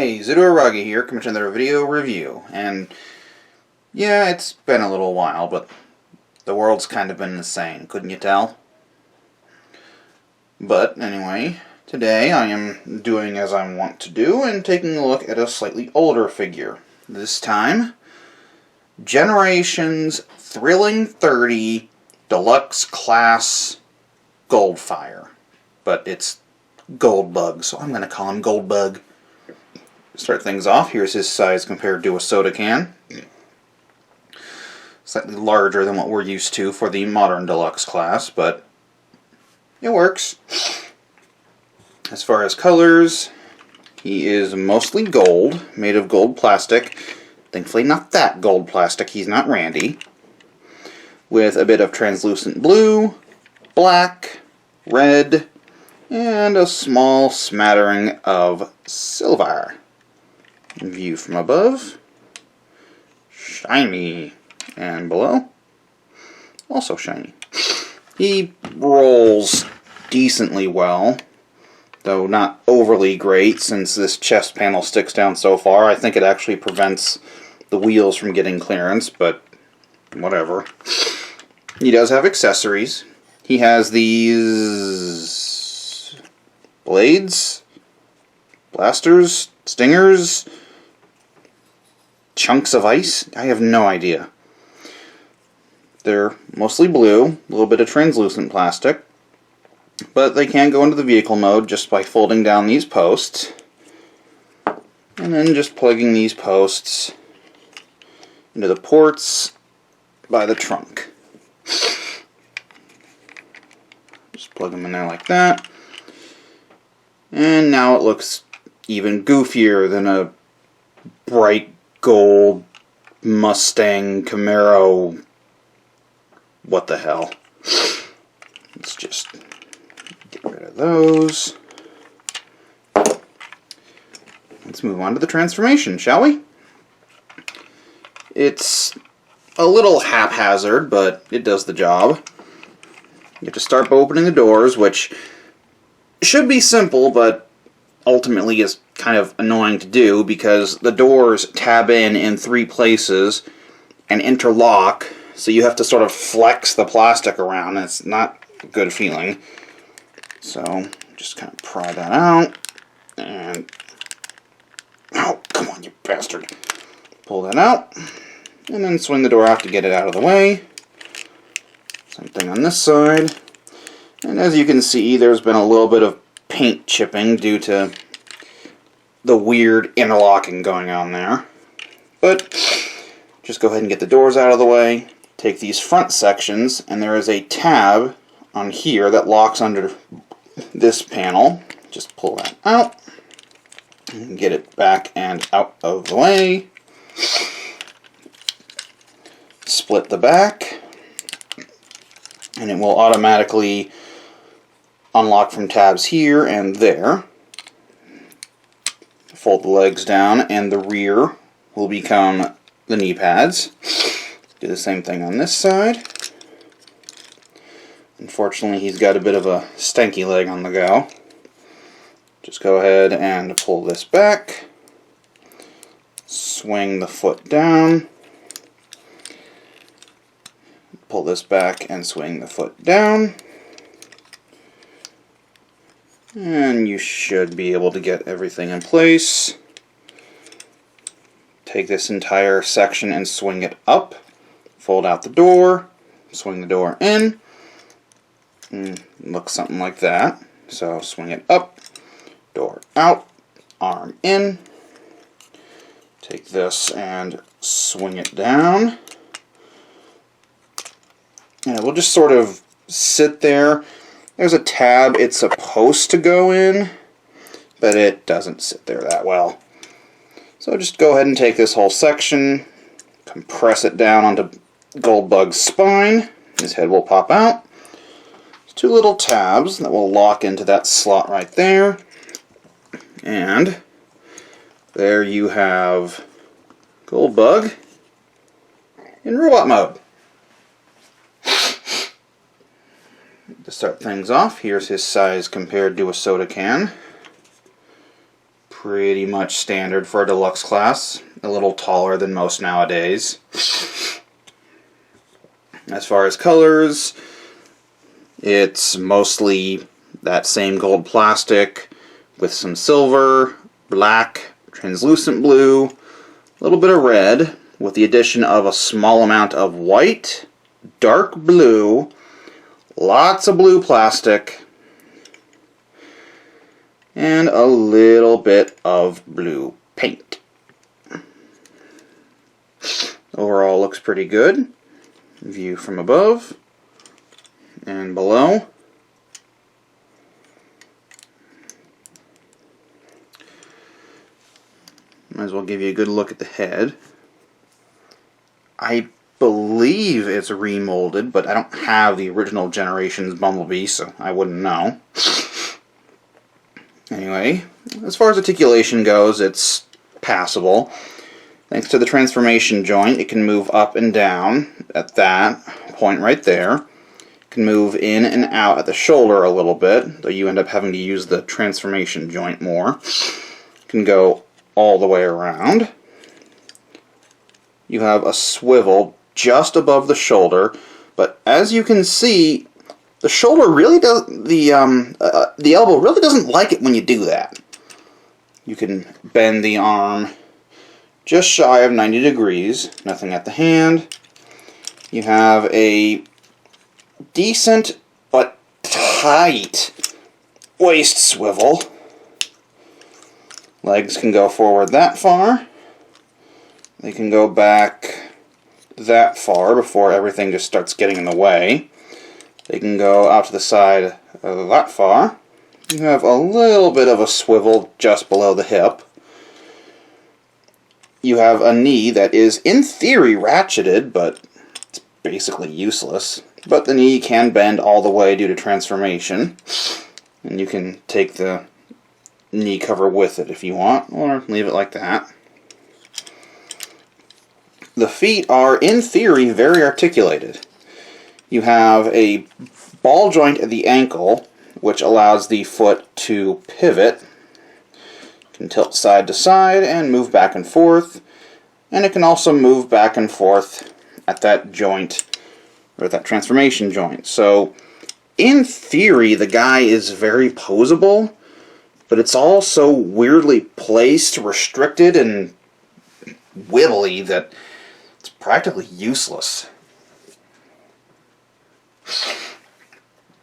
Hey, Zudoragi here, coming to another video review, and yeah, it's been a little while, but the world's kind of been insane, couldn't you tell? But anyway, today I am doing as I want to do and taking a look at a slightly older figure. This time, Generations Thrilling 30 Deluxe Class Goldfire. But it's Goldbug, so I'm going to call him Goldbug. Start things off, here's his size compared to a soda can. Slightly larger than what we're used to for the modern deluxe class, but it works. As far as colors, he is mostly gold, made of gold plastic. Thankfully not that gold plastic, he's not Randy. With a bit of translucent blue, black, red, and a small smattering of silver. View from above, shiny, and below, also shiny. He rolls decently well, though not overly great since this chest panel sticks down so far. I think it actually prevents the wheels from getting clearance, but whatever. He does have accessories. He has these blades, blasters, stingers, chunks of ice? I have no idea. They're mostly blue, a little bit of translucent plastic, but they can go into the vehicle mode just by folding down these posts, and then just plugging these posts into the ports by the trunk. Just plug them in there like that, and now it looks even goofier than a bright gold Mustang Camaro. What the hell? Let's just get rid of those. Let's move on to the transformation, shall we? It's a little haphazard, but it does the job. You have to start by opening the doors, which should be simple, but ultimately is kind of annoying to do because the doors tab in 3 places and interlock, so you have to sort of flex the plastic around, and it's not a good feeling. So just kind of pry that out, and oh, come on, you bastard. Pull that out, and then swing the door out to get it out of the way. Same thing on this side. And as you can see, there's been a little bit of paint chipping due to the weird interlocking going on there. But just go ahead and get the doors out of the way. Take these front sections, and there is a tab on here that locks under this panel. Just pull that out and get it back and out of the way. Split the back, and it will automatically unlock from tabs here and there. Fold the legs down, and the rear will become the knee pads. Do the same thing on this side. Unfortunately, he's got a bit of a stanky leg on the go. Just go ahead and pull this back. Swing the foot down. Pull this back and swing the foot down. And you should be able to get everything in place. Take this entire section and swing it up. Fold out the door. Swing the door in. And looks something like that. So swing it up. Door out. Arm in. Take this and swing it down. And it will just sort of sit there. There's a tab it's supposed to go in, but it doesn't sit there that well. So just go ahead and take this whole section, compress it down onto Goldbug's spine. His head will pop out. There's 2 little tabs that will lock into that slot right there. And there you have Goldbug in robot mode. To start things off, here's his size compared to a soda can. pretty much standard for a deluxe class. A little taller than most nowadays. As far as colors, it's mostly that same gold plastic with some silver, black, translucent blue, a little bit of red, with the addition of a small amount of white, dark blue, lots of blue plastic, and a little bit of blue paint. Overall looks pretty good. View from above and below. Might as well give you a good look at the head. I believe it's remolded, but I don't have the original Generations Bumblebee, so I wouldn't know. Anyway, as far as articulation goes, it's passable. Thanks to the transformation joint, it can move up and down at that point right there. It can move in and out at the shoulder a little bit, though you end up having to use the transformation joint more. It can go all the way around. You have a swivel just above the shoulder, but as you can see, the shoulder really does the elbow really doesn't like it when you do that. You can bend the arm just shy of 90 degrees, nothing at the hand. You have a decent but tight waist swivel. Legs can go forward that far. They can go back that far before everything just starts getting in the way. They can go out to the side that far. You have a little bit of a swivel just below the hip. You have a knee that is, in theory, ratcheted, but it's basically useless. But the knee can bend all the way due to transformation. And you can take the knee cover with it if you want, or leave it like that. The feet are, in theory, very articulated. You have a ball joint at the ankle, which allows the foot to pivot. It can tilt side to side and move back and forth. And it can also move back and forth at that joint, or that transformation joint. So, in theory, the guy is very posable, but it's all so weirdly placed, restricted, and wibbly that it's practically useless.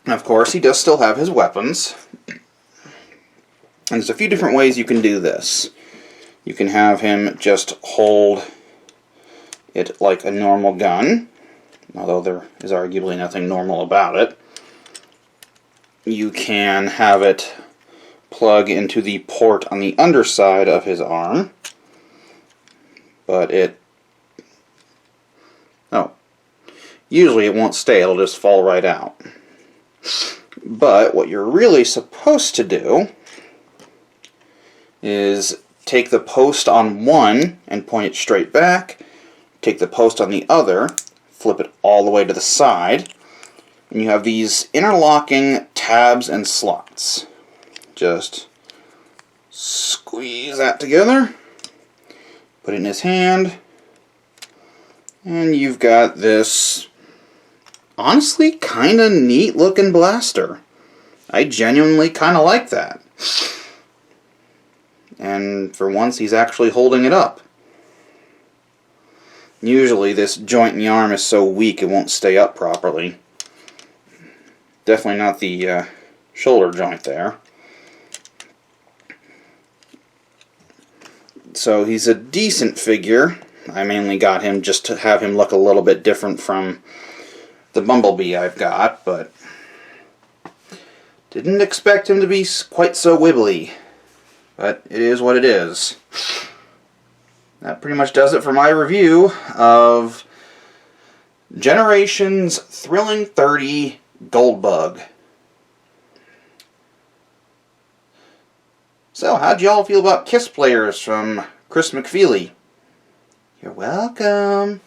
And of course, he does still have his weapons. And there's a few different ways you can do this. You can have him just hold it like a normal gun, although there is arguably nothing normal about it. You can have it plug into the port on the underside of his arm, but usually it won't stay, it'll just fall right out. But what you're really supposed to do is take the post on one and point it straight back, take the post on the other, flip it all the way to the side, and you have these interlocking tabs and slots. Just squeeze that together, put it in his hand, and you've got this honestly kind of neat looking blaster. I genuinely kind of like that. And for once he's actually holding it up. Usually this joint in the arm is so weak it won't stay up properly. Definitely not the shoulder joint there. So he's a decent figure. I mainly got him just to have him look a little bit different from the Bumblebee I've got, but didn't expect him to be quite so wibbly. But it is what it is. That pretty much does it for my review of Generations Thrilling 30 Goldbug. So, how'd y'all feel about Kiss Players from Chris McFeely? You're welcome.